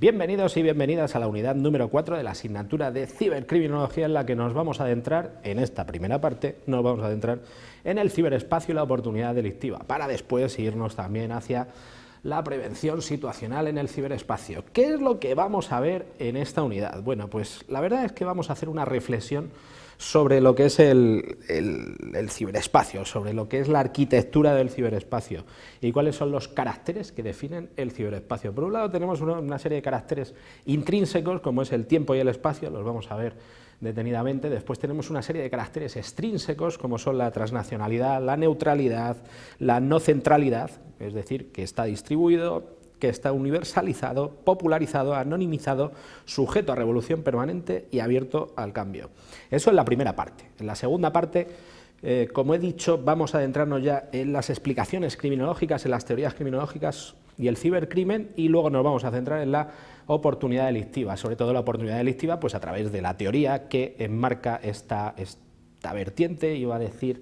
Bienvenidos y bienvenidas a la unidad número 4 de la asignatura de cibercriminología, en la que nos vamos a adentrar, en esta primera parte, nos vamos a adentrar en el ciberespacio y la oportunidad delictiva, para después irnos también hacia la prevención situacional en el ciberespacio. ¿Qué es lo que vamos a ver en esta unidad? Bueno, pues la verdad es que vamos a hacer una reflexión sobre lo que es el ciberespacio, sobre lo que es la arquitectura del ciberespacio y cuáles son los caracteres que definen el ciberespacio. Por un lado tenemos una serie de caracteres intrínsecos, como es el tiempo y el espacio, los vamos a ver detenidamente. Después tenemos una serie de caracteres extrínsecos, como son la transnacionalidad, la neutralidad, la no centralidad, es decir, que está distribuido, que está universalizado, popularizado, anonimizado, sujeto a revolución permanente y abierto al cambio. Eso es la primera parte. En la segunda parte, como he dicho, vamos a adentrarnos ya en las explicaciones criminológicas, en las teorías criminológicas y el cibercrimen, y luego nos vamos a centrar en la oportunidad delictiva, sobre todo la oportunidad delictiva, pues a través de la teoría que enmarca esta vertiente, iba a decir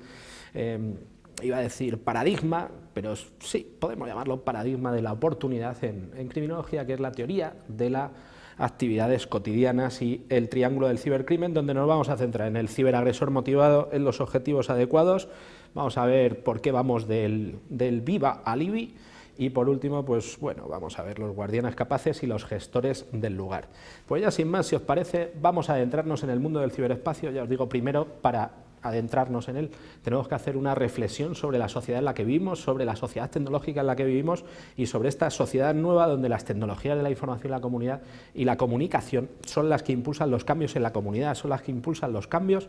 paradigma, pero sí, podemos llamarlo paradigma de la oportunidad en criminología, que es la teoría de las actividades cotidianas y el triángulo del cibercrimen, donde nos vamos a centrar en el ciberagresor motivado, en los objetivos adecuados, vamos a ver por qué vamos del viva al IBI, y por último, pues bueno, vamos a ver los guardianes capaces y los gestores del lugar. Pues ya sin más, si os parece, vamos a adentrarnos en el mundo del ciberespacio. Ya os digo, primero, para adentrarnos en él, tenemos que hacer una reflexión sobre la sociedad en la que vivimos, sobre la sociedad tecnológica en la que vivimos y sobre esta sociedad nueva donde las tecnologías de la información y la comunidad y la comunicación son las que impulsan los cambios en la comunidad, son las que impulsan los cambios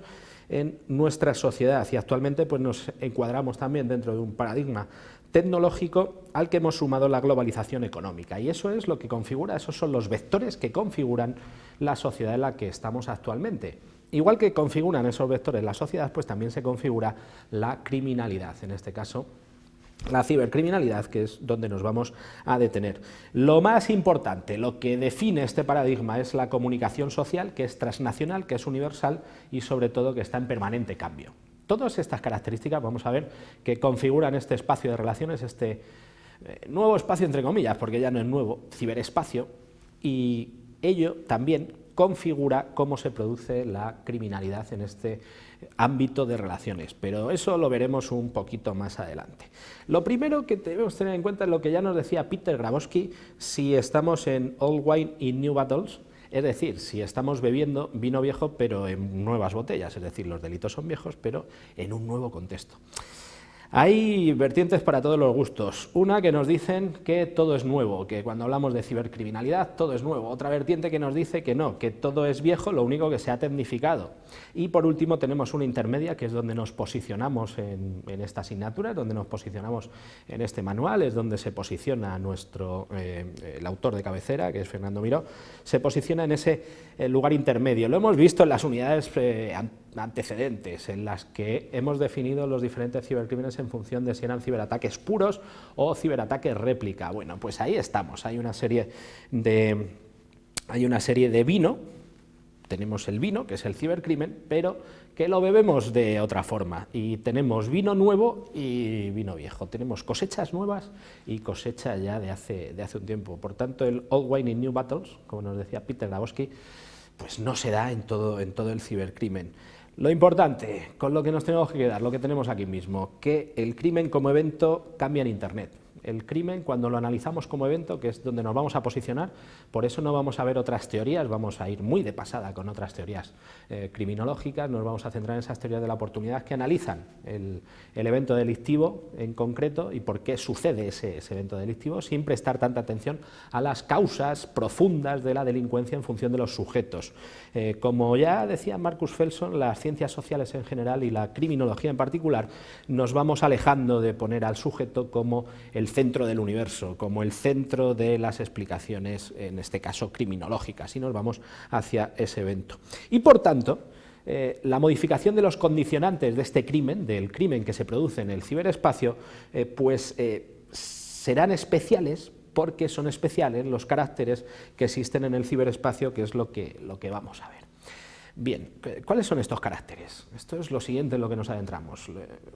en nuestra sociedad, y actualmente pues nos encuadramos también dentro de un paradigma tecnológico al que hemos sumado la globalización económica, y eso es lo que configura, esos son los vectores que configuran la sociedad en la que estamos actualmente. Igual que configuran esos vectores la sociedad, pues también se configura la criminalidad, en este caso la cibercriminalidad, que es donde nos vamos a detener. Lo más importante, lo que define este paradigma es la comunicación social, que es transnacional, que es universal y sobre todo que está en permanente cambio. Todas estas características vamos a ver que configuran este espacio de relaciones, este nuevo espacio entre comillas, porque ya no es nuevo, ciberespacio, y ello también configura cómo se produce la criminalidad en este ámbito de relaciones, pero eso lo veremos un poquito más adelante. Lo primero que debemos tener en cuenta es lo que ya nos decía Peter Grabowski, si estamos en Old Wine in New Bottles, es decir, si estamos bebiendo vino viejo pero en nuevas botellas, es decir, los delitos son viejos pero en un nuevo contexto. Hay vertientes para todos los gustos. Una que nos dicen que todo es nuevo, que cuando hablamos de cibercriminalidad todo es nuevo. Otra vertiente que nos dice que no, que todo es viejo, lo único que se ha tecnificado. Y por último tenemos una intermedia, que es donde nos posicionamos en esta asignatura, donde nos posicionamos en este manual, es donde se posiciona el autor de cabecera, que es Fernando Miró, se posiciona en ese lugar intermedio. Lo hemos visto en las unidades antecedentes, en las que hemos definido los diferentes cibercrímenes en función de si eran ciberataques puros o ciberataques réplica. Bueno, pues ahí estamos, hay una serie de vino, tenemos el vino, que es el cibercrimen, pero que lo bebemos de otra forma, y tenemos vino nuevo y vino viejo, tenemos cosechas nuevas y cosecha ya de hace un tiempo. Por tanto, el Old Wine in New Bottles, como nos decía Peter Grabowski, pues no se da en todo el cibercrimen. Lo importante, con lo que nos tenemos que quedar, lo que tenemos aquí mismo, que el crimen como evento cambia en Internet. El crimen, cuando lo analizamos como evento, que es donde nos vamos a posicionar, por eso no vamos a ver otras teorías, vamos a ir muy de pasada con otras teorías criminológicas, nos vamos a centrar en esas teorías de la oportunidad que analizan el evento delictivo en concreto y por qué sucede ese evento delictivo, sin prestar tanta atención a las causas profundas de la delincuencia en función de los sujetos. Como ya decía Marcus Felson, las ciencias sociales en general y la criminología en particular, nos vamos alejando de poner al sujeto como el centro del universo, como el centro de las explicaciones, en este caso criminológicas, y nos vamos hacia ese evento. Y por tanto, la modificación de los condicionantes de este crimen, del crimen que se produce en el ciberespacio, serán especiales, porque son especiales los caracteres que existen en el ciberespacio, que es lo que vamos a ver. Bien, ¿cuáles son estos caracteres? Esto es lo siguiente en lo que nos adentramos.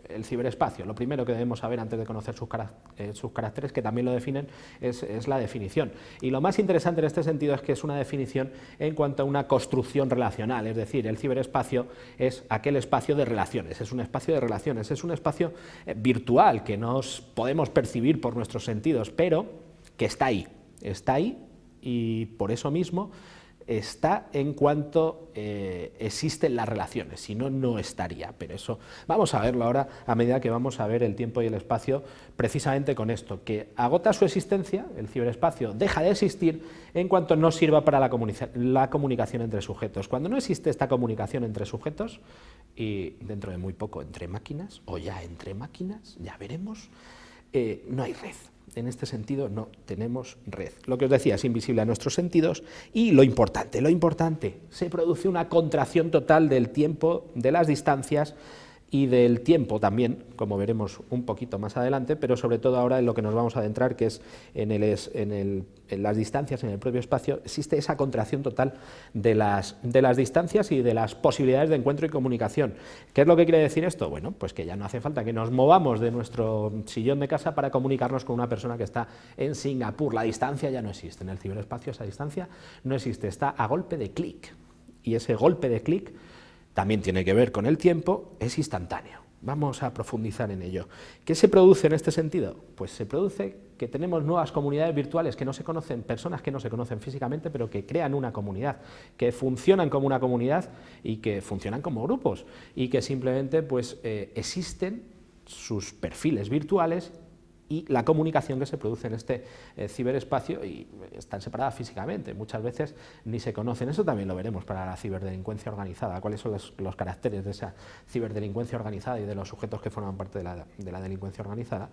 El ciberespacio, lo primero que debemos saber antes de conocer sus caracteres, que también lo definen, es la definición. Y lo más interesante en este sentido es que es una definición en cuanto a una construcción relacional, es decir, el ciberespacio es aquel espacio de relaciones, es un espacio de relaciones, es un espacio virtual que nos podemos percibir por nuestros sentidos, pero que está ahí y por eso mismo está en cuanto existen las relaciones, si no, no estaría, pero eso vamos a verlo ahora a medida que vamos a ver el tiempo y el espacio precisamente con esto, que agota su existencia, el ciberespacio deja de existir en cuanto no sirva para la comunicación entre sujetos. Cuando no existe esta comunicación entre sujetos, y dentro de muy poco entre máquinas, o ya entre máquinas, ya veremos, no hay red. En este sentido no tenemos red. Lo que os decía, es invisible a nuestros sentidos y lo importante, se produce una contracción total del tiempo, de las distancias y del tiempo también, como veremos un poquito más adelante, pero sobre todo ahora en lo que nos vamos a adentrar, que es en las distancias, en el propio espacio, existe esa contracción total de las distancias y de las posibilidades de encuentro y comunicación. ¿Qué es lo que quiere decir esto? Bueno, pues que ya no hace falta que nos movamos de nuestro sillón de casa para comunicarnos con una persona que está en Singapur. La distancia ya no existe, en el ciberespacio esa distancia no existe, está a golpe de clic, y ese golpe de clic también tiene que ver con el tiempo, es instantáneo. Vamos a profundizar en ello. ¿Qué se produce en este sentido? Pues se produce que tenemos nuevas comunidades virtuales que no se conocen, personas que no se conocen físicamente, pero que crean una comunidad, que funcionan como una comunidad y que funcionan como grupos, y que simplemente pues, existen sus perfiles virtuales y la comunicación que se produce en este ciberespacio, y están separadas físicamente, muchas veces ni se conocen. Eso también lo veremos para la ciberdelincuencia organizada, cuáles son los caracteres de esa ciberdelincuencia organizada y de los sujetos que forman parte de la delincuencia organizada.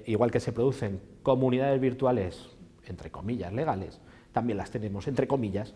Igual que se producen comunidades virtuales, entre comillas, legales, también las tenemos, entre comillas,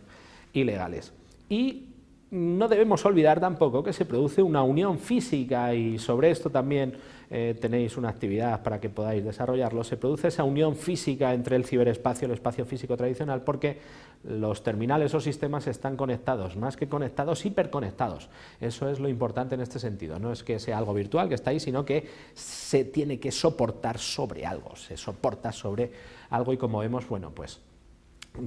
ilegales. Y no debemos olvidar tampoco que se produce una unión física, y sobre esto también tenéis una actividad para que podáis desarrollarlo. Se produce esa unión física entre el ciberespacio y el espacio físico tradicional porque los terminales o sistemas están conectados, más que conectados, hiperconectados. Eso es lo importante en este sentido. No es que sea algo virtual que está ahí, sino que se tiene que soportar sobre algo, se soporta sobre algo, y como vemos, bueno, pues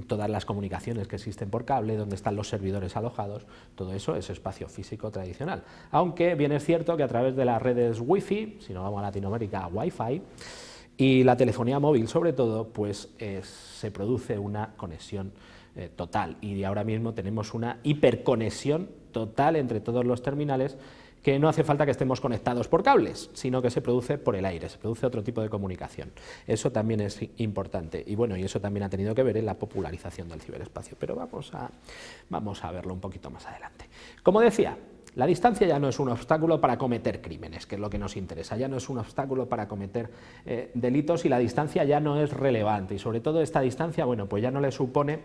todas las comunicaciones que existen por cable, donde están los servidores alojados, todo eso es espacio físico tradicional. Aunque bien es cierto que a través de las redes Wi-Fi, si no vamos a Latinoamérica, Wi-Fi, y la telefonía móvil sobre todo, pues se produce una conexión total, y ahora mismo tenemos una hiperconexión total entre todos los terminales, que no hace falta que estemos conectados por cables, sino que se produce por el aire, se produce otro tipo de comunicación. Eso también es importante, y bueno, y eso también ha tenido que ver en la popularización del ciberespacio, pero vamos a verlo un poquito más adelante. Como decía, la distancia ya no es un obstáculo para cometer crímenes, que es lo que nos interesa, ya no es un obstáculo para cometer delitos, y la distancia ya no es relevante, y sobre todo esta distancia, bueno, pues ya no le supone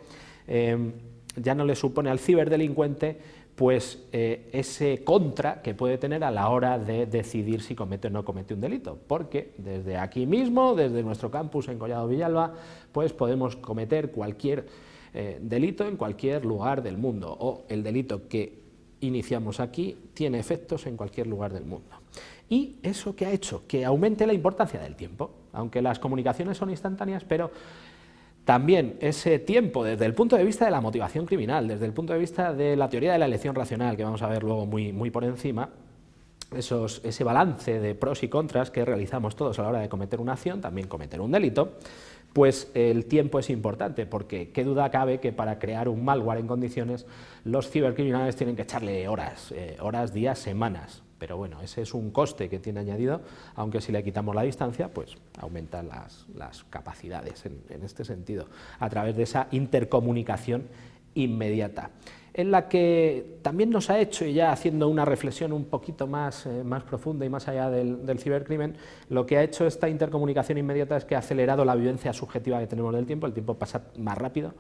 al ciberdelincuente pues ese contra que puede tener a la hora de decidir si comete o no comete un delito, porque desde aquí mismo, desde nuestro campus en Collado Villalba, pues podemos cometer cualquier delito en cualquier lugar del mundo, o el delito que iniciamos aquí tiene efectos en cualquier lugar del mundo. ¿Y eso qué ha hecho? Que aumente la importancia del tiempo, aunque las comunicaciones son instantáneas, pero también ese tiempo, desde el punto de vista de la motivación criminal, desde el punto de vista de la teoría de la elección racional, que vamos a ver luego muy por encima, ese balance de pros y contras que realizamos todos a la hora de cometer una acción, también cometer un delito, pues el tiempo es importante, porque qué duda cabe que para crear un malware en condiciones los cibercriminales tienen que echarle horas, días, semanas. Pero bueno, ese es un coste que tiene añadido, aunque si le quitamos la distancia, pues aumentan las capacidades en este sentido, a través de esa intercomunicación inmediata, en la que también nos ha hecho, y ya haciendo una reflexión un poquito más profunda y más allá del cibercrimen, lo que ha hecho esta intercomunicación inmediata es que ha acelerado la vivencia subjetiva que tenemos del tiempo. El tiempo pasa más rápido,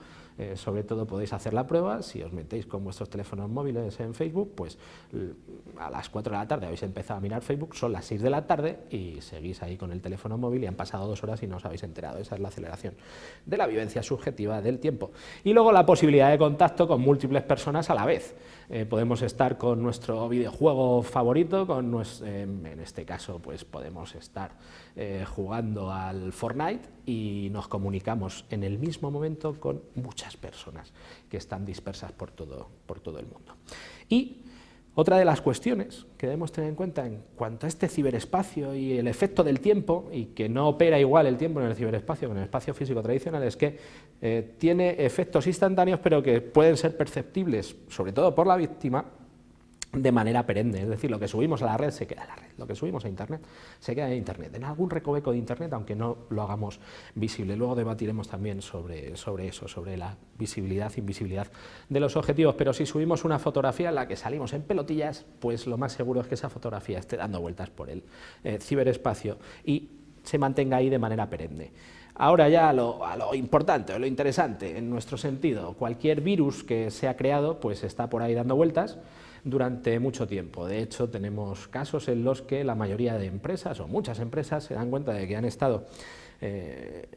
sobre todo podéis hacer la prueba, si os metéis con vuestros teléfonos móviles en Facebook, pues a las 4 de la tarde habéis empezado a mirar Facebook, son las 6 de la tarde y seguís ahí con el teléfono móvil y han pasado 2 horas y no os habéis enterado. Esa es la aceleración de la vivencia subjetiva del tiempo. Y luego la posibilidad de contacto con múltiples personas personas a la vez. Podemos estar con nuestro videojuego favorito, en este caso pues podemos estar jugando al Fortnite y nos comunicamos en el mismo momento con muchas personas que están dispersas por todo el mundo. Y otra de las cuestiones que debemos tener en cuenta en cuanto a este ciberespacio y el efecto del tiempo, y que no opera igual el tiempo en el ciberespacio que en el espacio físico tradicional, es que tiene efectos instantáneos pero que pueden ser perceptibles, sobre todo por la víctima, de manera perenne. Es decir, lo que subimos a la red se queda en la red, lo que subimos a Internet se queda en Internet, en algún recoveco de Internet, aunque no lo hagamos visible. Luego debatiremos también sobre eso, sobre la visibilidad, invisibilidad de los objetivos, pero si subimos una fotografía en la que salimos en pelotillas, pues lo más seguro es que esa fotografía esté dando vueltas por el ciberespacio y se mantenga ahí de manera perenne. Ahora ya a lo importante, a lo interesante, en nuestro sentido, cualquier virus que se ha creado pues está por ahí dando vueltas durante mucho tiempo. De hecho, tenemos casos en los que la mayoría de empresas, o muchas empresas, se dan cuenta de que han estado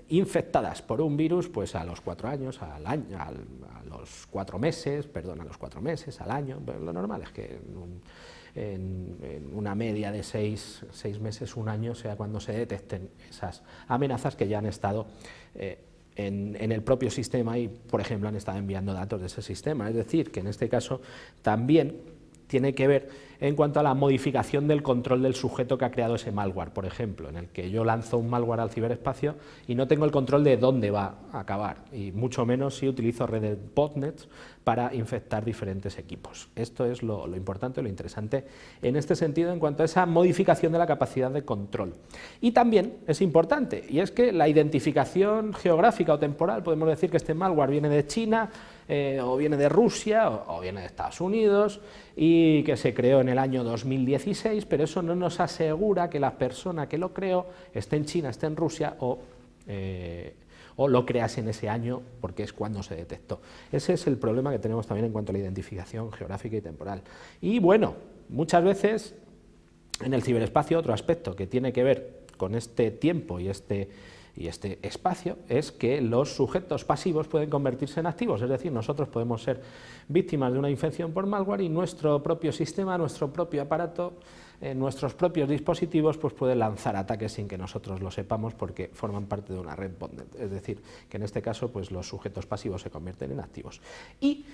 infectadas por un virus pues a los 4 años, a los 4 meses, al año. Lo normal es que en una media de 6 meses, un año, sea cuando se detecten esas amenazas que ya han estado en el propio sistema y, por ejemplo, han estado enviando datos de ese sistema. Es decir, que en este caso también tiene que ver en cuanto a la modificación del control del sujeto que ha creado ese malware, por ejemplo, en el que yo lanzo un malware al ciberespacio y no tengo el control de dónde va a acabar, y mucho menos si utilizo redes botnets para infectar diferentes equipos. Esto es lo importante, lo interesante en este sentido en cuanto a esa modificación de la capacidad de control. Y también es importante, y es que la identificación geográfica o temporal, podemos decir que este malware viene de China, o viene de Rusia, o viene de Estados Unidos, y que se creó en el año 2016, pero eso no nos asegura que la persona que lo creó esté en China, esté en Rusia o lo crease en ese año, porque es cuando se detectó. Ese es el problema que tenemos también en cuanto a la identificación geográfica y temporal. Y bueno, muchas veces en el ciberespacio otro aspecto que tiene que ver con este tiempo y este espacio es que los sujetos pasivos pueden convertirse en activos, es decir, nosotros podemos ser víctimas de una infección por malware y nuestro propio sistema, nuestro propio aparato, nuestros propios dispositivos pues pueden lanzar ataques sin que nosotros lo sepamos porque forman parte de una red botnet, es decir, que en este caso pues los sujetos pasivos se convierten en activos. Y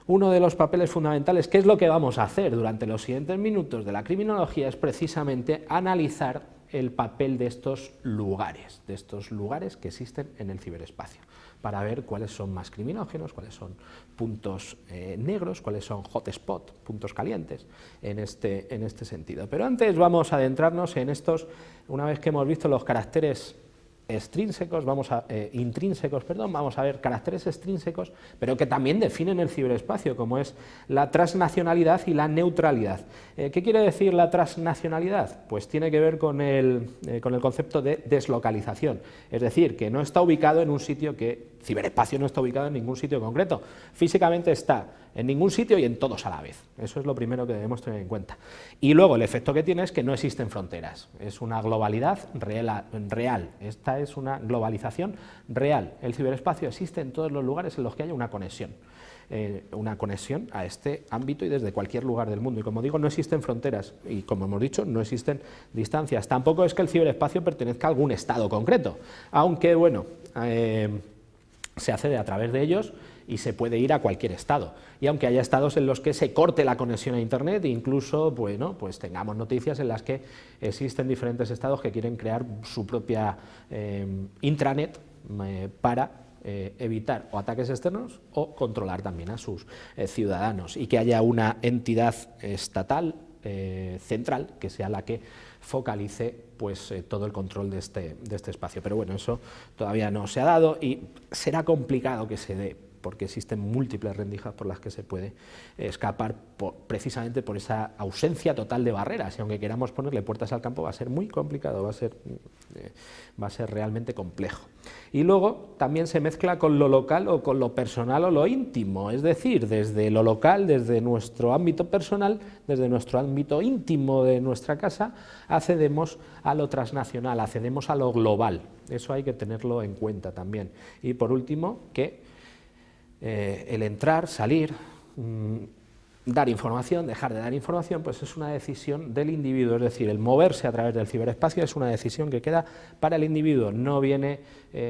uno de los papeles fundamentales, que es lo que vamos a hacer durante los siguientes minutos de la criminología, es precisamente analizar el papel de estos lugares que existen en el ciberespacio, para ver cuáles son más criminógenos, cuáles son puntos negros, cuáles son hotspot, puntos calientes en este sentido. Pero antes vamos a adentrarnos en estos, una vez que hemos visto los caracteres intrínsecos, vamos a ver caracteres extrínsecos, pero que también definen el ciberespacio, como es la transnacionalidad y la neutralidad. ¿Qué quiere decir la transnacionalidad? Pues tiene que ver con el concepto de deslocalización, es decir, que no está ubicado en un sitio ciberespacio no está ubicado en ningún sitio concreto, físicamente está en ningún sitio y en todos a la vez. Eso es lo primero que debemos tener en cuenta. Y luego el efecto que tiene es que no existen fronteras, es una globalidad real. Esta es una globalización real. El ciberespacio existe en todos los lugares en los que haya una conexión a este ámbito y desde cualquier lugar del mundo. Y como digo, no existen fronteras y, como hemos dicho, no existen distancias. Tampoco es que el ciberespacio pertenezca a algún estado concreto, aunque, bueno, se accede a través de ellos y se puede ir a cualquier estado. Y aunque haya estados en los que se corte la conexión a Internet, incluso bueno, pues tengamos noticias en las que existen diferentes estados que quieren crear su propia intranet para evitar o ataques externos o controlar también a sus ciudadanos, y que haya una entidad estatal central que sea la que focalice pues todo el control de este espacio. Pero bueno, eso todavía no se ha dado y será complicado que se dé, porque existen múltiples rendijas por las que se puede escapar precisamente por esa ausencia total de barreras, y aunque queramos ponerle puertas al campo va a ser muy complicado, va a ser realmente complejo. Y luego también se mezcla con lo local o con lo personal o lo íntimo, es decir, desde lo local, desde nuestro ámbito personal, desde nuestro ámbito íntimo de nuestra casa, accedemos a lo transnacional, accedemos a lo global. Eso hay que tenerlo en cuenta también. Y por último, que el entrar, salir, dar información, dejar de dar información, pues es una decisión del individuo, es decir, el moverse a través del ciberespacio es una decisión que queda para el individuo, no viene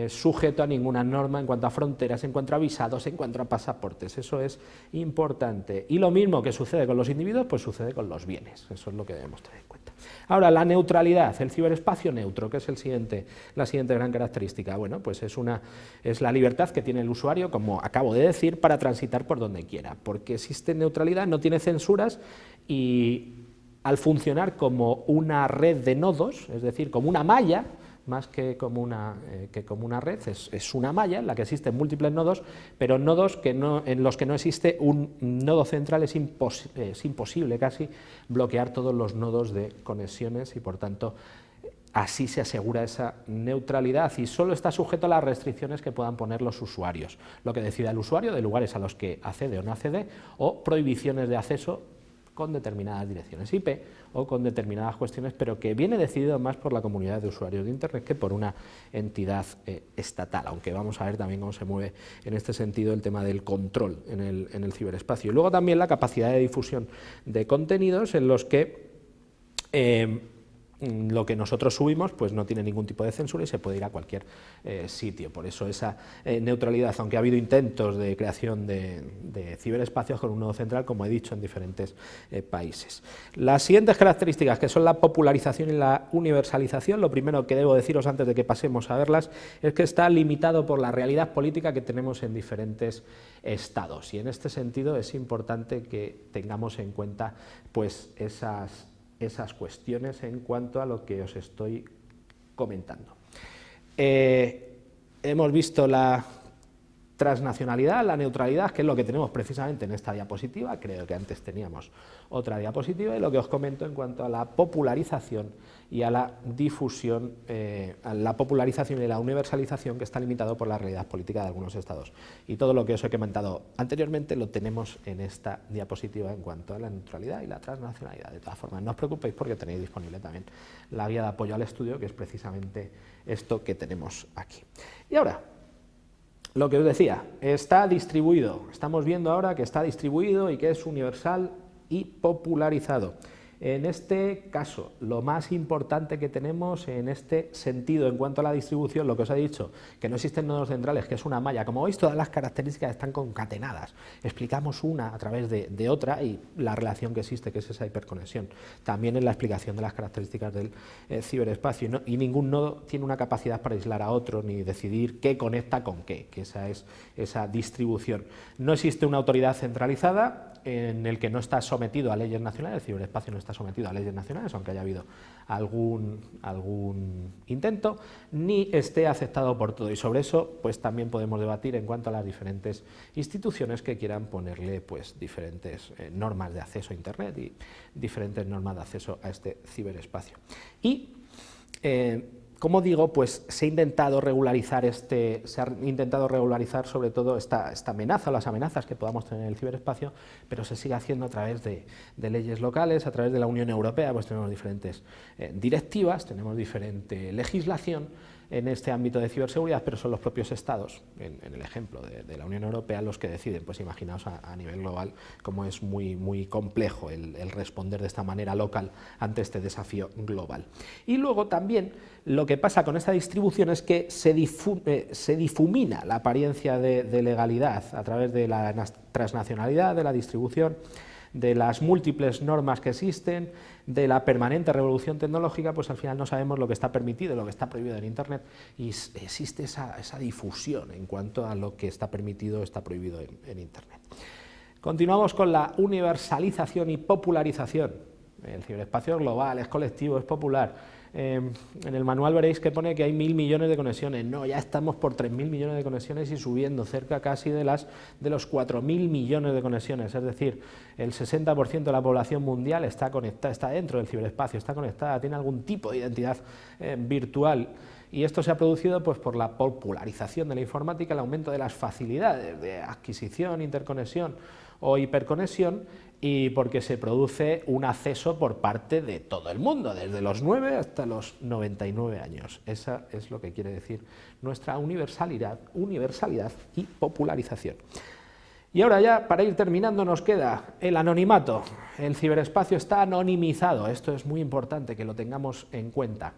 sujeto a ninguna norma en cuanto a fronteras, en cuanto a visados, en cuanto a pasaportes, eso es importante. Y lo mismo que sucede con los individuos, pues sucede con los bienes, eso es lo que debemos tener en cuenta. Ahora, la neutralidad, el ciberespacio neutro, que es la siguiente gran característica. Bueno, pues es la libertad que tiene el usuario, como acabo de decir, para transitar por donde quiera, porque existe neutralidad, no tiene censuras y al funcionar como una red de nodos, es decir, como una malla, más que como una red, es una malla en la que existen múltiples nodos, pero nodos en los que no existe un nodo central, es imposible casi bloquear todos los nodos de conexiones y por tanto así se asegura esa neutralidad y solo está sujeto a las restricciones que puedan poner los usuarios, lo que decida el usuario de lugares a los que accede o no accede o prohibiciones de acceso con determinadas direcciones IP o con determinadas cuestiones, pero que viene decidido más por la comunidad de usuarios de Internet que por una entidad estatal, aunque vamos a ver también cómo se mueve en este sentido el tema del control en el ciberespacio. Y luego también la capacidad de difusión de contenidos en los que lo que nosotros subimos pues no tiene ningún tipo de censura y se puede ir a cualquier sitio. Por eso esa neutralidad, aunque ha habido intentos de creación de ciberespacios con un nodo central, como he dicho, en diferentes países. Las siguientes características, que son la popularización y la universalización, lo primero que debo deciros antes de que pasemos a verlas, es que está limitado por la realidad política que tenemos en diferentes estados, y en este sentido es importante que tengamos en cuenta pues esas cuestiones en cuanto a lo que os estoy comentando. Hemos visto la transnacionalidad, la neutralidad, que es lo que tenemos precisamente en esta diapositiva, creo que antes teníamos otra diapositiva, y lo que os comento en cuanto a la popularización y a la difusión, a la popularización y la universalización, que está limitado por la realidad política de algunos estados. Y todo lo que os he comentado anteriormente lo tenemos en esta diapositiva en cuanto a la neutralidad y la transnacionalidad. De todas formas, no os preocupéis porque tenéis disponible también la guía de apoyo al estudio, que es precisamente esto que tenemos aquí. Y ahora, lo que os decía, está distribuido, estamos viendo ahora que está distribuido y que es universal y popularizado. En este caso, lo más importante que tenemos en este sentido, en cuanto a la distribución, lo que os he dicho, que no existen nodos centrales, que es una malla. Como veis, todas las características están concatenadas. Explicamos una a través de otra y la relación que existe, que es esa hiperconexión. También en la explicación de las características del ciberespacio. Y ningún nodo tiene una capacidad para aislar a otro, ni decidir qué conecta con qué, que esa es esa distribución. No existe una autoridad centralizada en el que no está sometido a leyes nacionales, el ciberespacio no está sometido a leyes nacionales, aunque haya habido algún intento, ni esté aceptado por todo, y sobre eso pues también podemos debatir en cuanto a las diferentes instituciones que quieran ponerle pues diferentes normas de acceso a Internet y diferentes normas de acceso a este ciberespacio. Y como digo, pues se ha intentado regularizar sobre todo esta amenaza, las amenazas que podamos tener en el ciberespacio, pero se sigue haciendo a través de leyes locales, a través de la Unión Europea, pues tenemos diferentes directivas, tenemos diferente legislación en este ámbito de ciberseguridad, pero son los propios estados, en el ejemplo de la Unión Europea, los que deciden. Pues imaginaos a nivel global cómo es muy complejo el responder de esta manera local ante este desafío global. Y luego también lo que pasa con esta distribución es que se difumina la apariencia de legalidad a través de la transnacionalidad, de la distribución, de las múltiples normas que existen, de la permanente revolución tecnológica. Pues al final no sabemos lo que está permitido, lo que está prohibido en Internet, y existe esa difusión en cuanto a lo que está permitido o está prohibido en Internet. Continuamos con la universalización y popularización. El ciberespacio es global, es colectivo, es popular. En el manual veréis que pone que hay 1.000 millones de conexiones. No, ya estamos por 3.000 millones de conexiones y subiendo, cerca casi de los 4.000 millones de conexiones. Es decir, el 60% de la población mundial está conectada, está dentro del ciberespacio, está conectada, tiene algún tipo de identidad virtual. Y esto se ha producido pues, por la popularización de la informática, el aumento de las facilidades de adquisición, interconexión o hiperconexión, y porque se produce un acceso por parte de todo el mundo, desde los 9 hasta los 99 años. Esa es lo que quiere decir nuestra universalidad y popularización. Y ahora ya, para ir terminando, nos queda el anonimato. El ciberespacio está anonimizado, esto es muy importante que lo tengamos en cuenta.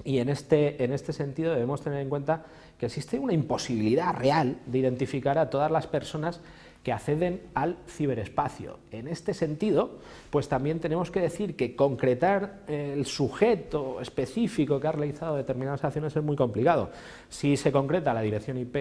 Y en este sentido debemos tener en cuenta que existe una imposibilidad real de identificar a todas las personas que acceden al ciberespacio. En este sentido, pues también tenemos que decir que concretar el sujeto específico que ha realizado determinadas acciones es muy complicado. Si se concreta la dirección IP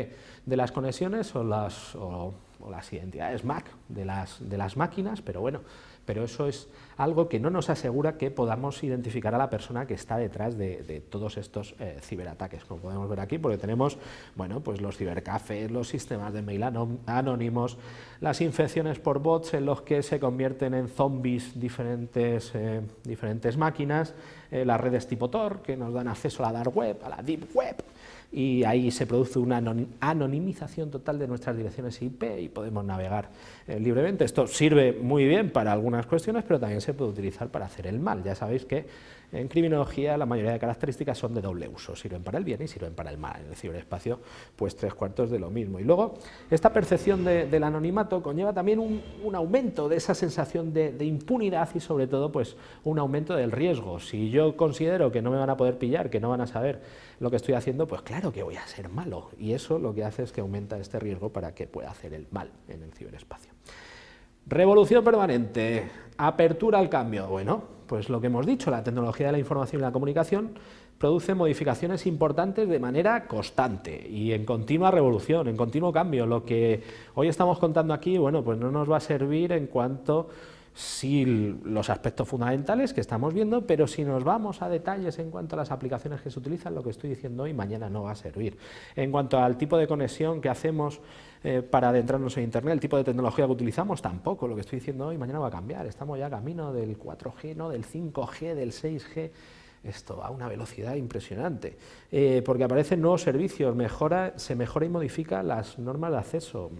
de las conexiones o las identidades MAC de las máquinas, pero bueno, pero eso es algo que no nos asegura que podamos identificar a la persona que está detrás de todos estos ciberataques, como podemos ver aquí, porque tenemos, bueno, pues los cibercafés, los sistemas de mail anónimos, las infecciones por bots en los que se convierten en zombies diferentes máquinas, las redes tipo Tor, que nos dan acceso a la dark web, a la deep web, y ahí se produce una anonimización total de nuestras direcciones IP y podemos navegar libremente. Esto sirve muy bien para algunas cuestiones, pero también se puede utilizar para hacer el mal. Ya sabéis que en criminología la mayoría de características son de doble uso, sirven para el bien y sirven para el mal. En el ciberespacio, pues 3/4 de lo mismo. Y luego, esta percepción del anonimato conlleva también un aumento de esa sensación de impunidad y sobre todo pues un aumento del riesgo. Si yo considero que no me van a poder pillar, que no van a saber lo que estoy haciendo, pues claro que voy a ser malo. Y eso lo que hace es que aumenta este riesgo para que pueda hacer el mal en el ciberespacio. Revolución permanente, apertura al cambio. Bueno, pues lo que hemos dicho, la tecnología de la información y la comunicación produce modificaciones importantes de manera constante y en continua revolución, en continuo cambio. Lo que hoy estamos contando aquí, bueno, pues no nos va a servir en cuanto sí los aspectos fundamentales que estamos viendo, pero si nos vamos a detalles en cuanto a las aplicaciones que se utilizan, lo que estoy diciendo hoy mañana no va a servir. En cuanto al tipo de conexión que hacemos para adentrarnos en Internet, el tipo de tecnología que utilizamos, tampoco. Lo que estoy diciendo hoy mañana va a cambiar. Estamos ya camino del 4G, ¿no? Del 5G, del 6G. Esto a una velocidad impresionante, porque aparecen nuevos servicios, se mejora y modifica las normas de acceso.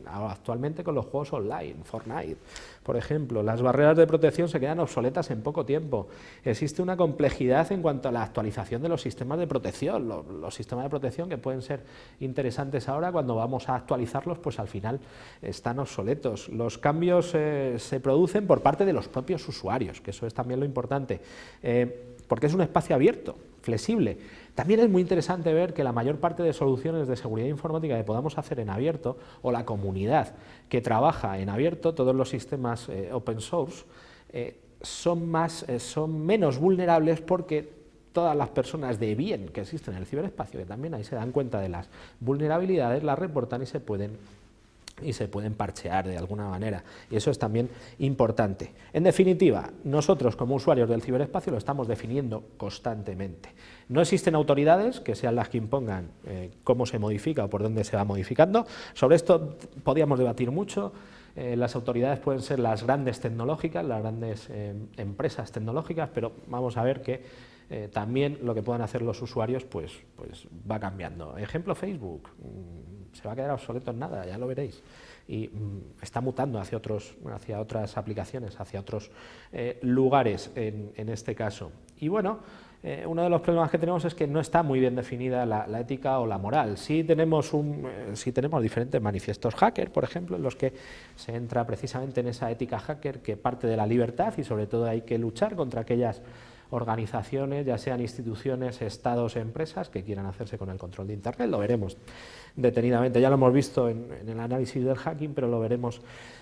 Actualmente con los juegos online, Fortnite, por ejemplo, las barreras de protección se quedan obsoletas en poco tiempo. Existe una complejidad en cuanto a la actualización de los sistemas de protección. Los sistemas de protección que pueden ser interesantes ahora, cuando vamos a actualizarlos, pues al final están obsoletos. Los cambios se producen por parte de los propios usuarios, que eso es también lo importante, porque es un espacio abierto, flexible. También es muy interesante ver que la mayor parte de soluciones de seguridad informática que podamos hacer en abierto, o la comunidad que trabaja en abierto, todos los sistemas open source, son menos vulnerables porque todas las personas de bien que existen en el ciberespacio, que también ahí se dan cuenta de las vulnerabilidades, las reportan y se pueden parchear de alguna manera, y eso es también importante. En definitiva, nosotros como usuarios del ciberespacio lo estamos definiendo constantemente. No existen autoridades que sean las que impongan cómo se modifica o por dónde se va modificando. Sobre esto podríamos debatir mucho. Las autoridades pueden ser las grandes tecnológicas, las grandes empresas tecnológicas, pero vamos a ver que también lo que puedan hacer los usuarios pues va cambiando. Ejemplo, Facebook, se va a quedar obsoleto en nada, ya lo veréis, y está mutando hacia otras aplicaciones, hacia otros lugares en este caso. Y bueno, uno de los problemas que tenemos es que no está muy bien definida la ética o la moral. Sí tenemos diferentes manifiestos hacker, por ejemplo, en los que se entra precisamente en esa ética hacker que parte de la libertad, y sobre todo hay que luchar contra aquellas organizaciones, ya sean instituciones, estados, empresas, que quieran hacerse con el control de Internet. Lo veremos detenidamente, ya lo hemos visto en el análisis del hacking, pero lo veremos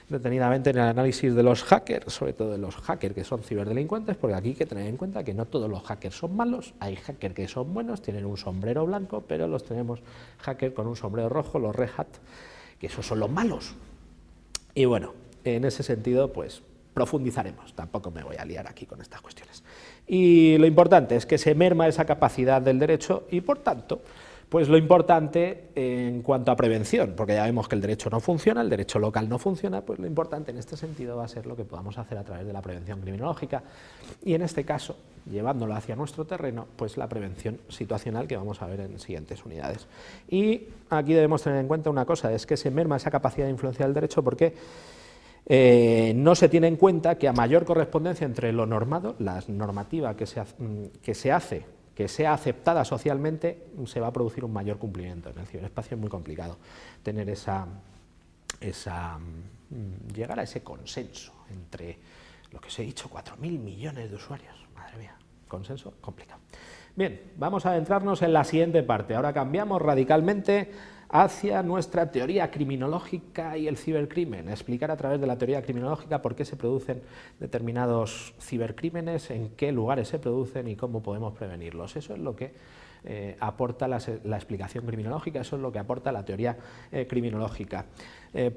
detenidamente en el análisis de los hackers, sobre todo de los hackers que son ciberdelincuentes, porque aquí hay que tener en cuenta que no todos los hackers son malos, hay hackers que son buenos, tienen un sombrero blanco, pero los tenemos hackers con un sombrero rojo, los Red Hat, que esos son los malos. Y bueno, en ese sentido, pues profundizaremos, tampoco me voy a liar aquí con estas cuestiones. Y lo importante es que se merma esa capacidad del derecho y, por tanto, pues lo importante en cuanto a prevención, porque ya vemos que el derecho no funciona, el derecho local no funciona, pues lo importante en este sentido va a ser lo que podamos hacer a través de la prevención criminológica y, en este caso, llevándolo hacia nuestro terreno, pues la prevención situacional que vamos a ver en siguientes unidades. Y aquí debemos tener en cuenta una cosa, es que se merma esa capacidad de influenciar el derecho porque no se tiene en cuenta que a mayor correspondencia entre lo normado, la normativa que se hace, que sea aceptada socialmente, se va a producir un mayor cumplimiento. En el ciberespacio es muy complicado tener esa llegar a ese consenso entre lo que os he dicho, 4.000 millones de usuarios. Madre mía, consenso complicado. Bien, vamos a adentrarnos en la siguiente parte. Ahora cambiamos radicalmente hacia nuestra teoría criminológica y el cibercrimen, explicar a través de la teoría criminológica por qué se producen determinados cibercrímenes, en qué lugares se producen y cómo podemos prevenirlos. Eso es lo que aporta la explicación criminológica, eso es lo que aporta la teoría criminológica.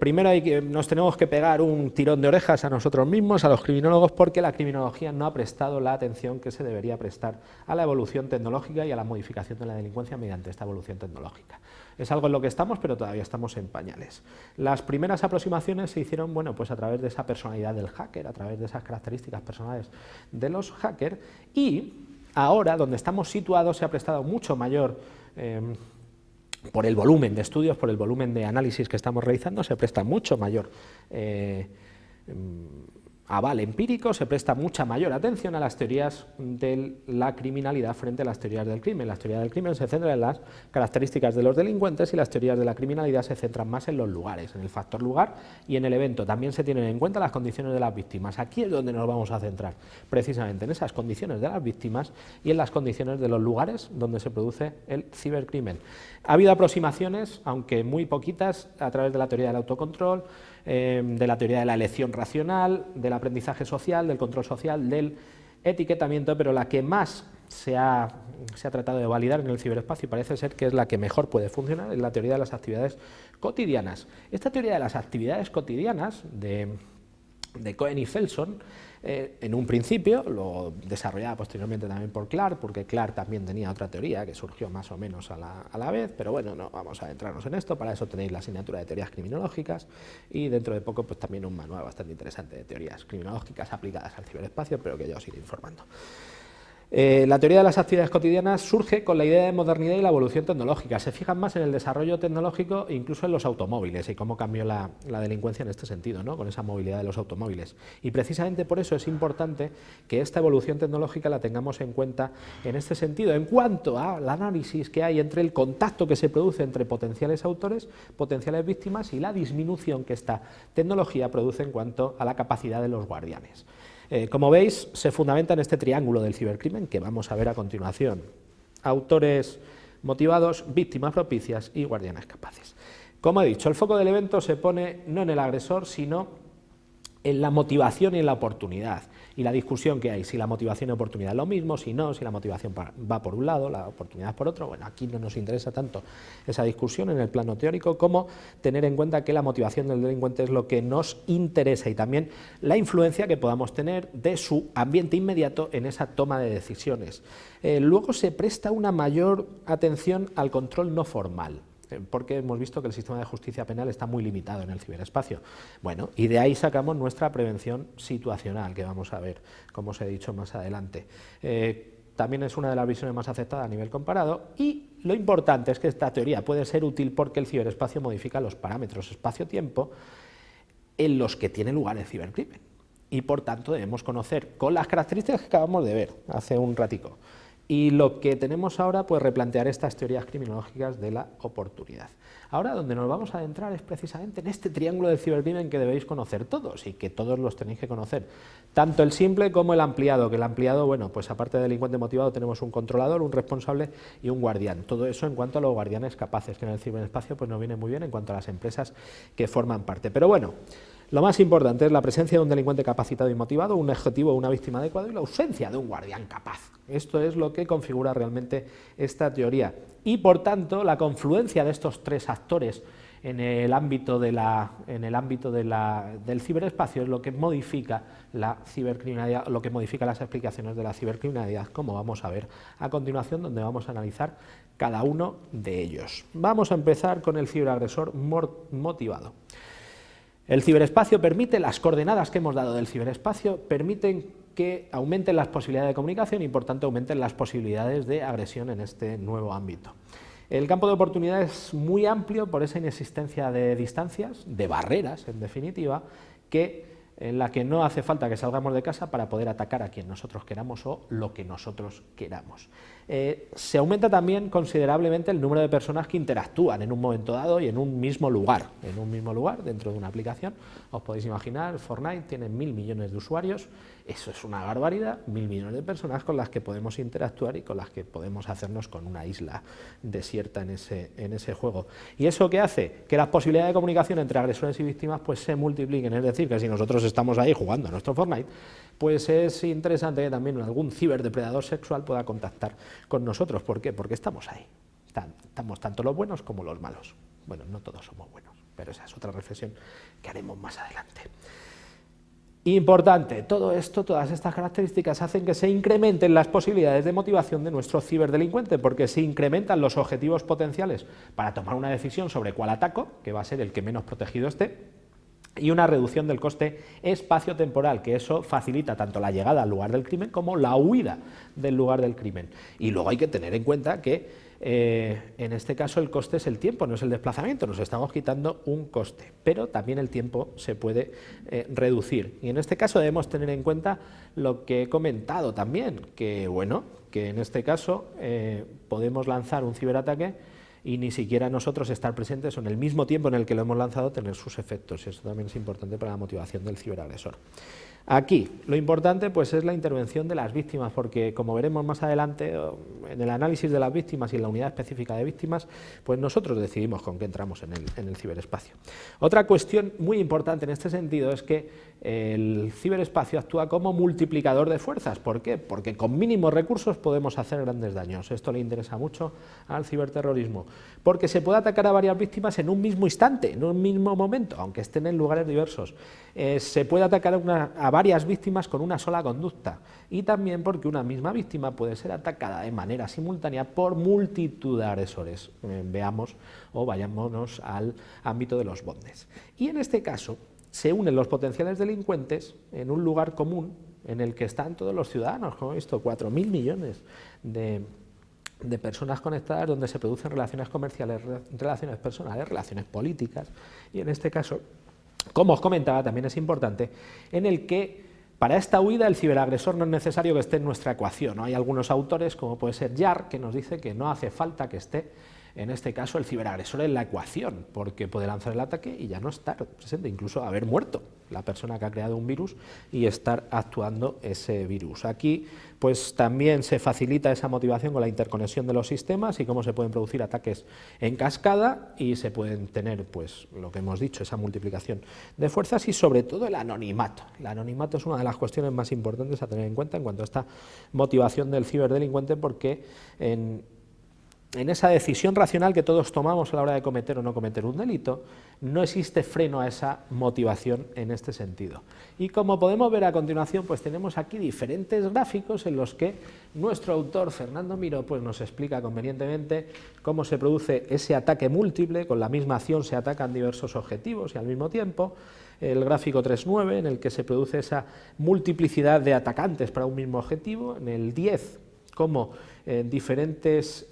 Primero nos tenemos que pegar un tirón de orejas a nosotros mismos, a los criminólogos, porque la criminología no ha prestado la atención que se debería prestar a la evolución tecnológica y a la modificación de la delincuencia mediante esta evolución tecnológica. Es algo en lo que estamos, pero todavía estamos en pañales. Las primeras aproximaciones se hicieron, bueno, pues a través de esa personalidad del hacker, a través de esas características personales de los hackers, y ahora, donde estamos situados, se ha prestado mucho mayor, por el volumen de estudios, por el volumen de análisis que estamos realizando, se presta mucho mayor aval empírico, se presta mucha mayor atención a las teorías de la criminalidad frente a las teorías del crimen. Las teorías del crimen se centran en las características de los delincuentes y las teorías de la criminalidad se centran más en los lugares, en el factor lugar y en el evento. También se tienen en cuenta las condiciones de las víctimas. Aquí es donde nos vamos a centrar, precisamente en esas condiciones de las víctimas y en las condiciones de los lugares donde se produce el cibercrimen. Ha habido aproximaciones, aunque muy poquitas, a través de la teoría del autocontrol, de la teoría de la elección racional, del aprendizaje social, del control social, del etiquetamiento, pero la que más se ha tratado de validar en el ciberespacio y parece ser que es la que mejor puede funcionar, es la teoría de las actividades cotidianas. Esta teoría de las actividades cotidianas de Cohen y Felson, en un principio, lo desarrollada posteriormente también por Clark, porque Clark también tenía otra teoría que surgió más o menos a la vez, pero bueno, no vamos a adentrarnos en esto, para eso tenéis la asignatura de teorías criminológicas y dentro de poco pues también un manual bastante interesante de teorías criminológicas aplicadas al ciberespacio, pero que ya os iré informando. La teoría de las actividades cotidianas surge con la idea de modernidad y la evolución tecnológica. Se fijan más en el desarrollo tecnológico e incluso en los automóviles y cómo cambió la delincuencia en este sentido, ¿no? Con esa movilidad de los automóviles. Y precisamente por eso es importante que esta evolución tecnológica la tengamos en cuenta en este sentido, en cuanto al análisis que hay entre el contacto que se produce entre potenciales autores, potenciales víctimas y la disminución que esta tecnología produce en cuanto a la capacidad de los guardianes. Como veis, se fundamenta en este triángulo del cibercrimen que vamos a ver a continuación. Autores motivados, víctimas propicias y guardianes capaces. Como he dicho, el foco del evento se pone no en el agresor, sino en la motivación y en la oportunidad. Y la discusión que hay, si la motivación y oportunidad es lo mismo, si no, si la motivación va por un lado, la oportunidad por otro. Bueno, aquí no nos interesa tanto esa discusión en el plano teórico como tener en cuenta que la motivación del delincuente es lo que nos interesa y también la influencia que podamos tener de su ambiente inmediato en esa toma de decisiones. Luego se presta una mayor atención al control no formal, porque hemos visto que el sistema de justicia penal está muy limitado en el ciberespacio. Bueno, y de ahí sacamos nuestra prevención situacional, que vamos a ver, como os he dicho más adelante. También es una de las visiones más aceptadas a nivel comparado, y lo importante es que esta teoría puede ser útil porque el ciberespacio modifica los parámetros espacio-tiempo en los que tiene lugar el cibercrimen. Y por tanto debemos conocer, con las características que acabamos de ver hace un ratico, y lo que tenemos ahora, pues replantear estas teorías criminológicas de la oportunidad. Ahora donde nos vamos a adentrar es precisamente en este triángulo del cibercrimen que debéis conocer todos y que todos los tenéis que conocer, tanto el simple como el ampliado, que el ampliado, bueno, pues aparte de delincuente motivado tenemos un controlador, un responsable y un guardián. Todo eso en cuanto a los guardianes capaces, que en el ciberespacio pues nos viene muy bien en cuanto a las empresas que forman parte. Pero bueno, lo más importante es la presencia de un delincuente capacitado y motivado, un objetivo o una víctima adecuado y la ausencia de un guardián capaz. Esto es lo que configura realmente esta teoría. Y por tanto, la confluencia de estos tres actores en el ámbito del ciberespacio es lo que modifica la cibercriminalidad, lo que modifica las explicaciones de la cibercriminalidad, como vamos a ver a continuación, donde vamos a analizar cada uno de ellos. Vamos a empezar con el ciberagresor motivado. El ciberespacio permite, las coordenadas que hemos dado del ciberespacio permiten que aumenten las posibilidades de comunicación y por tanto aumenten las posibilidades de agresión en este nuevo ámbito. El campo de oportunidad es muy amplio por esa inexistencia de distancias, de barreras en definitiva, que en la que no hace falta que salgamos de casa para poder atacar a quien nosotros queramos o lo que nosotros queramos. Se aumenta también considerablemente el número de personas que interactúan en un momento dado y en un mismo lugar, dentro de una aplicación. Os podéis imaginar, Fortnite tiene 1000 millones de usuarios, eso es una barbaridad, 1000 millones de personas con las que podemos interactuar y con las que podemos hacernos con una isla desierta en ese juego. ¿Y eso qué hace? Que las posibilidades de comunicación entre agresores y víctimas pues se multipliquen, es decir, que si nosotros estamos ahí jugando a nuestro Fortnite, pues es interesante que también algún ciberdepredador sexual pueda contactar con nosotros. ¿Por qué? Porque estamos ahí, estamos tanto los buenos como los malos. Bueno, no todos somos buenos, pero esa es otra reflexión que haremos más adelante. Importante, todo esto, todas estas características hacen que se incrementen las posibilidades de motivación de nuestro ciberdelincuente, porque se incrementan los objetivos potenciales para tomar una decisión sobre cuál ataco, que va a ser el que menos protegido esté, y una reducción del coste espacio-temporal, que eso facilita tanto la llegada al lugar del crimen como la huida del lugar del crimen. Y luego hay que tener en cuenta que en este caso el coste es el tiempo, no es el desplazamiento, nos estamos quitando un coste, pero también el tiempo se puede reducir. Y en este caso debemos tener en cuenta lo que he comentado también, que bueno, que en este caso podemos lanzar un ciberataque y ni siquiera nosotros estar presentes o en el mismo tiempo en el que lo hemos lanzado tener sus efectos, y eso también es importante para la motivación del ciberagresor. Aquí lo importante pues es la intervención de las víctimas, porque como veremos más adelante en el análisis de las víctimas y en la unidad específica de víctimas, pues nosotros decidimos con qué entramos en el ciberespacio. Otra cuestión muy importante en este sentido es que el ciberespacio actúa como multiplicador de fuerzas. ¿Por qué? Porque con mínimos recursos podemos hacer grandes daños. Esto le interesa mucho al ciberterrorismo, porque se puede atacar a varias víctimas en un mismo instante, en un mismo momento, aunque estén en lugares diversos. Se puede atacar a varias víctimas con una sola conducta, y también porque una misma víctima puede ser atacada de manera simultánea por multitud de agresores. Veamos o vayámonos al ámbito de los bondes. Y en este caso se unen los potenciales delincuentes en un lugar común en el que están todos los ciudadanos, como he visto, 4.000 millones de personas conectadas, donde se producen relaciones comerciales, relaciones personales, relaciones políticas, y en este caso, como os comentaba, también es importante, en el que para esta huida el ciberagresor no es necesario que esté en nuestra ecuación, ¿no? Hay algunos autores, como puede ser Yar, que nos dice que no hace falta que esté, en este caso, el ciberagresor en la ecuación, porque puede lanzar el ataque y ya no estar presente, incluso haber muerto la persona que ha creado un virus y estar actuando ese virus. Aquí pues también se facilita esa motivación con la interconexión de los sistemas y cómo se pueden producir ataques en cascada, y se pueden tener, pues lo que hemos dicho, esa multiplicación de fuerzas y sobre todo el anonimato. El anonimato es una de las cuestiones más importantes a tener en cuenta en cuanto a esta motivación del ciberdelincuente, porque en esa decisión racional que todos tomamos a la hora de cometer o no cometer un delito, no existe freno a esa motivación en este sentido. Y como podemos ver a continuación, pues tenemos aquí diferentes gráficos en los que nuestro autor, Fernando Miró, pues nos explica convenientemente cómo se produce ese ataque múltiple, con la misma acción se atacan diversos objetivos y al mismo tiempo. El gráfico 3.9, en el que se produce esa multiplicidad de atacantes para un mismo objetivo. En el 10, como diferentes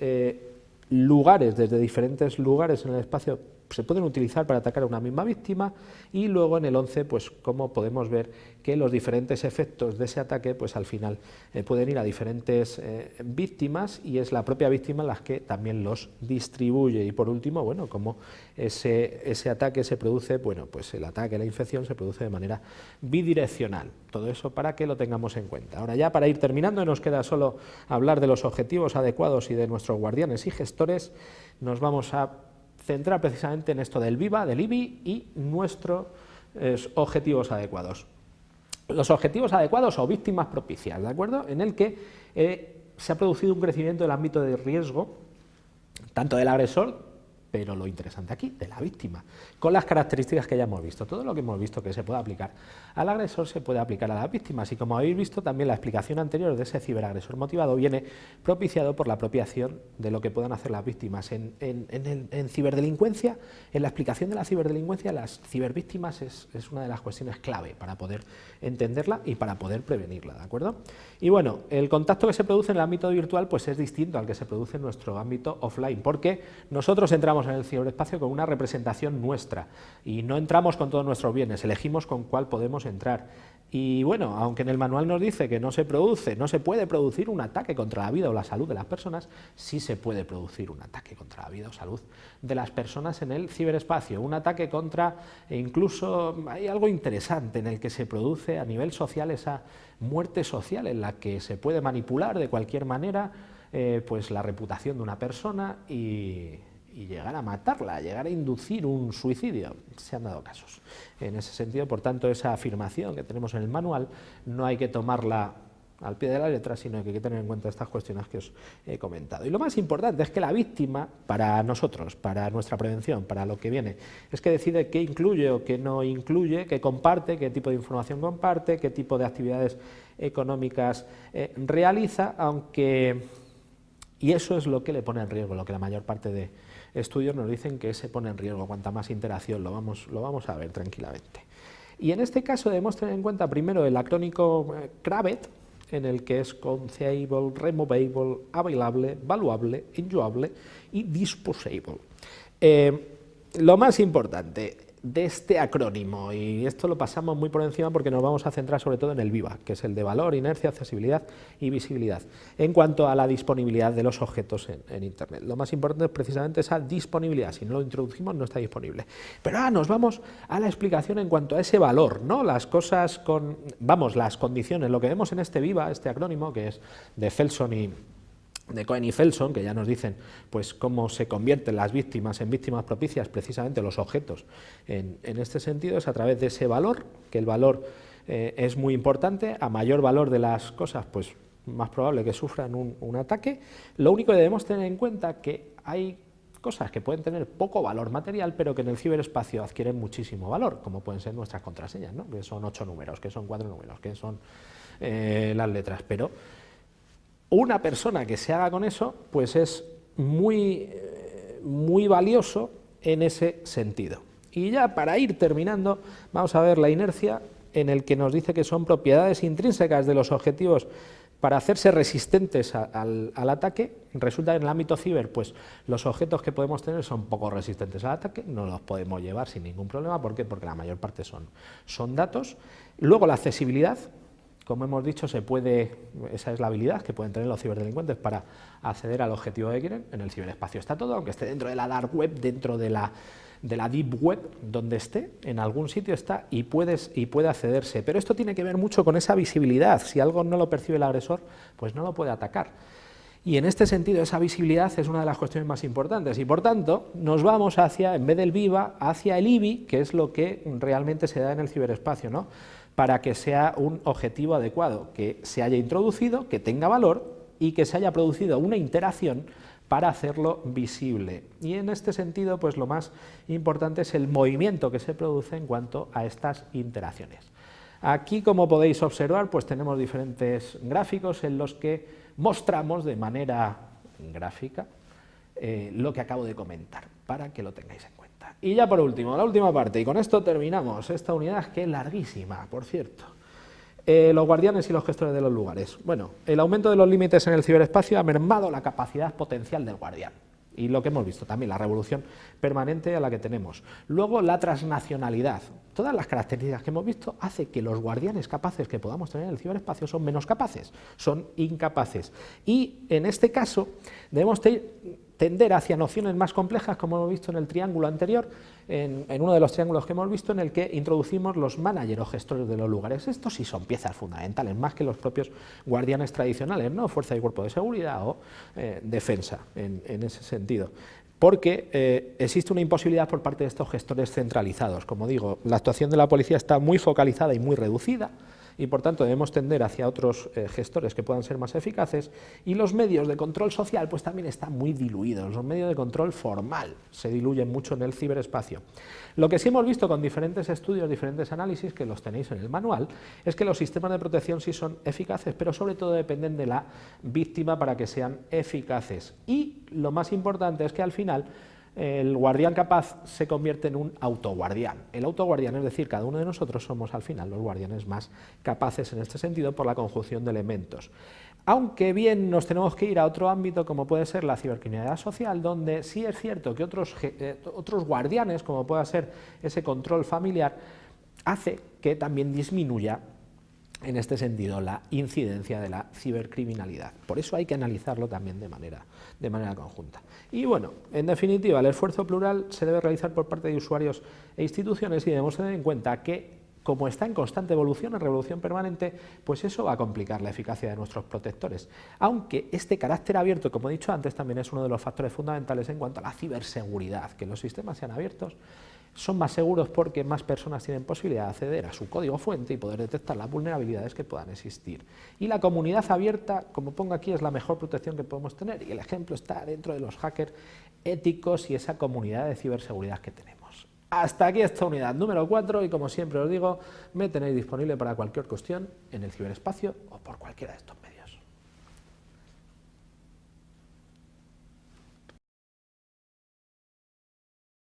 lugares, desde diferentes lugares en el espacio, se pueden utilizar para atacar a una misma víctima, y luego en el 11, pues como podemos ver que los diferentes efectos de ese ataque, pues al final pueden ir a diferentes víctimas, y es la propia víctima la que también los distribuye. Y por último, bueno, como ese ataque se produce, bueno, pues el ataque, la infección se produce de manera bidireccional. Todo eso para que lo tengamos en cuenta. Ahora ya, para ir terminando, nos queda solo hablar de los objetivos adecuados y de nuestros guardianes y gestores. Nos vamos a centrar precisamente en esto del VIVA, del IBI y nuestros objetivos adecuados. Los objetivos adecuados o víctimas propicias, ¿de acuerdo? En el que se ha producido un crecimiento del ámbito de riesgo, tanto del agresor, pero lo interesante aquí, de la víctima, con las características que ya hemos visto. Todo lo que hemos visto que se puede aplicar al agresor se puede aplicar a las víctimas, y como habéis visto también la explicación anterior de ese ciberagresor motivado viene propiciado por la propia acción de lo que puedan hacer las víctimas. En ciberdelincuencia, en la explicación de la ciberdelincuencia, las cibervíctimas es una de las cuestiones clave para poder entenderla y para poder prevenirla, ¿de acuerdo? Y bueno, el contacto que se produce en el ámbito virtual pues es distinto al que se produce en nuestro ámbito offline, porque nosotros entramos entramos en el ciberespacio con una representación nuestra y no entramos con todos nuestros bienes, elegimos con cuál podemos entrar. Y bueno, aunque en el manual nos dice que no se puede producir un ataque contra la vida o la salud de las personas, sí se puede producir un ataque contra la vida o salud de las personas en el ciberespacio. Un ataque contra, e incluso hay algo interesante en el que se produce a nivel social esa muerte social en la que se puede manipular de cualquier manera pues la reputación de una persona y llegar a matarla, llegar a inducir un suicidio. Se han dado casos. En ese sentido, por tanto, esa afirmación que tenemos en el manual no hay que tomarla al pie de la letra, sino que hay que tener en cuenta estas cuestiones que os he comentado. Y lo más importante es que la víctima, para nosotros, para nuestra prevención, para lo que viene, es que decide qué incluye o qué no incluye, qué comparte, qué tipo de información comparte, qué tipo de actividades económicas realiza, aunque... Y eso es lo que le pone en riesgo, lo que la mayor parte de estudios nos dicen que se pone en riesgo. Cuanta más interacción, lo vamos a ver tranquilamente. Y en este caso debemos tener en cuenta primero el acrónico CRAVET, en el que es Conceivable, Removable, Available, Valuable, Enjoyable y Disposable. Lo más importante de este acrónimo, y esto lo pasamos muy por encima porque nos vamos a centrar sobre todo en el VIVA, que es el de valor, inercia, accesibilidad y visibilidad, en cuanto a la disponibilidad de los objetos en Internet. Lo más importante es precisamente esa disponibilidad, si no lo introducimos no está disponible. Pero ahora nos vamos a la explicación en cuanto a ese valor, ¿no? Las cosas las condiciones, lo que vemos en este VIVA, este acrónimo, que es de Felson de Cohen y Felson, que ya nos dicen pues cómo se convierten las víctimas en víctimas propicias, precisamente los objetos en este sentido, es a través de ese valor, que el valor es muy importante. A mayor valor de las cosas, pues más probable que sufran un ataque. Lo único que debemos tener en cuenta es que hay cosas que pueden tener poco valor material, pero que en el ciberespacio adquieren muchísimo valor, como pueden ser nuestras contraseñas, ¿no? Que son 8 números, que son 4 números, que son las letras, pero una persona que se haga con eso, pues es muy valioso en ese sentido. Y ya para ir terminando, vamos a ver la inercia, en el que nos dice que son propiedades intrínsecas de los objetivos para hacerse resistentes al ataque. Resulta que en el ámbito ciber, pues los objetos que podemos tener son poco resistentes al ataque, no los podemos llevar sin ningún problema. ¿Por qué? Porque la mayor parte son datos. Luego la accesibilidad. Como hemos dicho, esa es la habilidad que pueden tener los ciberdelincuentes para acceder al objetivo que quieren. En el ciberespacio está todo, aunque esté dentro de la dark web, dentro de la deep web, donde esté, en algún sitio está y puede accederse. Pero esto tiene que ver mucho con esa visibilidad. Si algo no lo percibe el agresor, pues no lo puede atacar. Y en este sentido, esa visibilidad es una de las cuestiones más importantes. Y por tanto, nos vamos hacia, en vez del VIVA, hacia el IBI, que es lo que realmente se da en el ciberespacio, ¿no? Para que sea un objetivo adecuado, que se haya introducido, que tenga valor y que se haya producido una interacción para hacerlo visible. Y en este sentido, pues lo más importante es el movimiento que se produce en cuanto a estas interacciones. Aquí, como podéis observar, pues tenemos diferentes gráficos en los que mostramos de manera gráfica lo que acabo de comentar, para que lo tengáis en cuenta. Y ya por último, la última parte, y con esto terminamos esta unidad, que es larguísima, por cierto. Los guardianes y los gestores de los lugares. Bueno, el aumento de los límites en el ciberespacio ha mermado la capacidad potencial del guardián. Y lo que hemos visto también, la revolución permanente a la que tenemos. Luego, la transnacionalidad. Todas las características que hemos visto hace que los guardianes capaces que podamos tener en el ciberespacio son menos capaces, son incapaces. Y en este caso debemos tender hacia nociones más complejas, como hemos visto en el triángulo anterior, en uno de los triángulos que hemos visto, en el que introducimos los managers o gestores de los lugares. Estos sí son piezas fundamentales, más que los propios guardianes tradicionales, ¿no? Fuerza y cuerpo de seguridad o defensa, en ese sentido. Porque existe una imposibilidad por parte de estos gestores centralizados. Como digo, la actuación de la policía está muy focalizada y muy reducida, y por tanto debemos tender hacia otros gestores que puedan ser más eficaces, y los medios de control social pues también están muy diluidos. Los medios de control formal se diluyen mucho en el ciberespacio. Lo que sí hemos visto con diferentes estudios, diferentes análisis, que los tenéis en el manual, es que los sistemas de protección sí son eficaces, pero sobre todo dependen de la víctima para que sean eficaces. Y lo más importante es que al final el guardián capaz se convierte en un autoguardián. El autoguardián, es decir, cada uno de nosotros somos al final los guardianes más capaces en este sentido por la conjunción de elementos. Aunque bien nos tenemos que ir a otro ámbito como puede ser la cibercriminalidad social, donde sí es cierto que otros guardianes, como pueda ser ese control familiar, hace que también disminuya en este sentido la incidencia de la cibercriminalidad. Por eso hay que analizarlo también de manera conjunta. Y bueno, en definitiva, el esfuerzo plural se debe realizar por parte de usuarios e instituciones y debemos tener en cuenta que, como está en constante evolución, en revolución permanente, pues eso va a complicar la eficacia de nuestros protectores. Aunque este carácter abierto, como he dicho antes, también es uno de los factores fundamentales en cuanto a la ciberseguridad, que los sistemas sean abiertos, son más seguros porque más personas tienen posibilidad de acceder a su código fuente y poder detectar las vulnerabilidades que puedan existir. Y la comunidad abierta, como pongo aquí, es la mejor protección que podemos tener, y el ejemplo está dentro de los hackers éticos y esa comunidad de ciberseguridad que tenemos. Hasta aquí esta unidad número 4 y como siempre os digo, me tenéis disponible para cualquier cuestión en el ciberespacio o por cualquiera de estos medios.